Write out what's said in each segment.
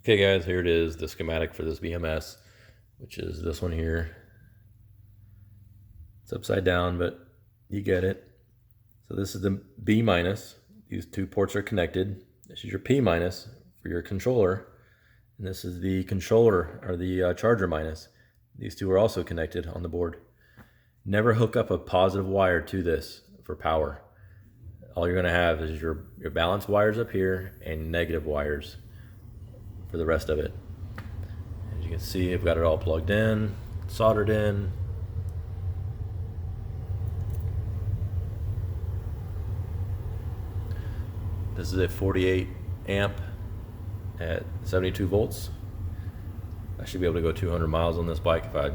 Okay guys, here it is, the schematic for this BMS, which is this one here. It's upside down, but you get it. So this is the B minus. These two ports are connected. This is your P minus for your controller. And this is the controller, or the charger minus. These two are also connected on the board. Never hook up a positive wire to this for power. All you're gonna have is your balance wires up here and negative wires for the rest of it. As you can see, I've got it all plugged in, soldered in. This is a 48 amp at 72 volts. I should be able to go 200 miles on this bike if I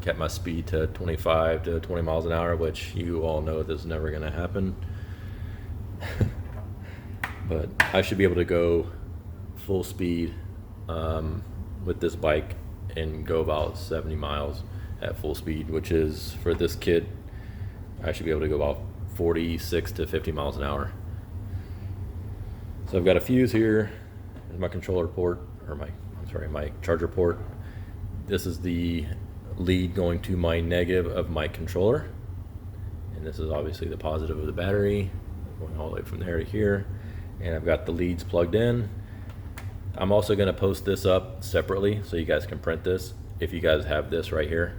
kept my speed to 25 to 20 miles an hour, which you all know this is never gonna happen. But I should be able to go full speed with this bike and go about 70 miles at full speed, which is, for this kit, I should be able to go about 46 to 50 miles an hour. So I've got a fuse here, my controller port, or my charger port. This is the lead going to my negative of my controller, and this is obviously the positive of the battery, going all the way from there to here. And I've got the leads plugged in. I'm also going to post this up separately so you guys can print this if you guys have this right here.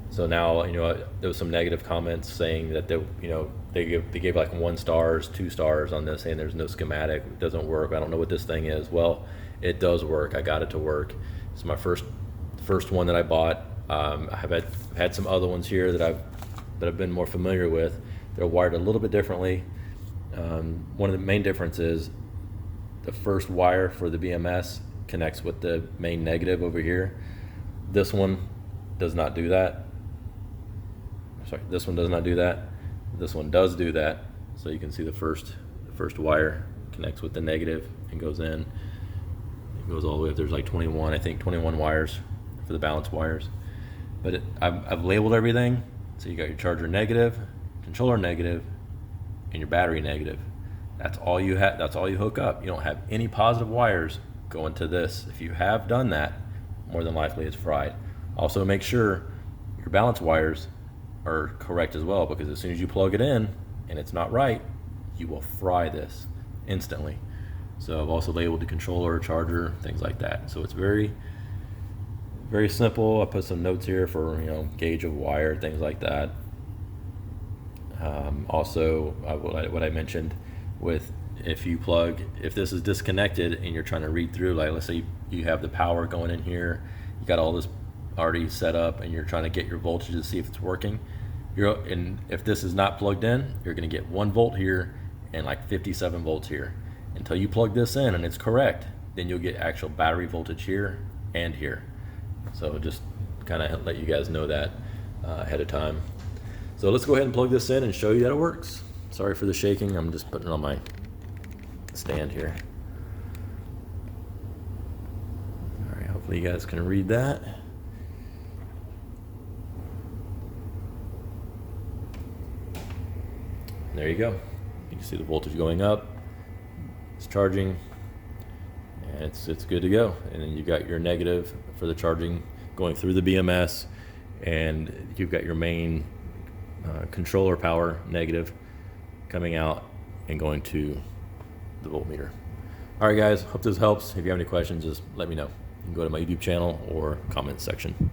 So now, there was some negative comments saying that they gave like 1 stars, 2 stars on this, saying there's no schematic, it doesn't work, I don't know what this thing is. Well, it does work. I got it to work. It's my first one that I bought. I've had some other ones here that I've been more familiar with. They're wired a little bit differently. One of the main differences, the first wire for the BMS connects with the main negative over here. This one does not do that. Sorry, this one does not do that. This one does do that. So you can see the first wire connects with the negative and goes in. It goes all the way up. There's like 21, I think 21 wires for the balance wires. But I've labeled everything. So you got your charger negative, controller negative, and your battery negative. That's all you have. That's all you hook up. You don't have any positive wires going to this. If you have done that, more than likely it's fried. Also, make sure your balance wires are correct as well, because as soon as you plug it in and it's not right, you will fry this instantly. So I've also labeled the controller, charger, things like that. So it's very, very simple. I put some notes here for gauge of wire, things like that. Also, what I mentioned with, if this is disconnected and you're trying to read through, like let's say you have the power going in here, you got all this already set up and you're trying to get your voltage to see if it's working, and if this is not plugged in, you're going to get 1 volt here and like 57 volts here. Until you plug this in and it's correct, then you'll get actual battery voltage here and here. So just kind of let you guys know that ahead of time. So let's go ahead and plug this in and show you that it works. Sorry for the shaking, I'm just putting it on my stand here. All right, hopefully you guys can read that. There you go. You can see the voltage going up. It's charging, and it's good to go. And then you got your negative for the charging going through the BMS, and you've got your main controller power negative coming out and going to the voltmeter. All right, guys. Hope this helps. If you have any questions, just let me know. You can go to my YouTube channel or comment section.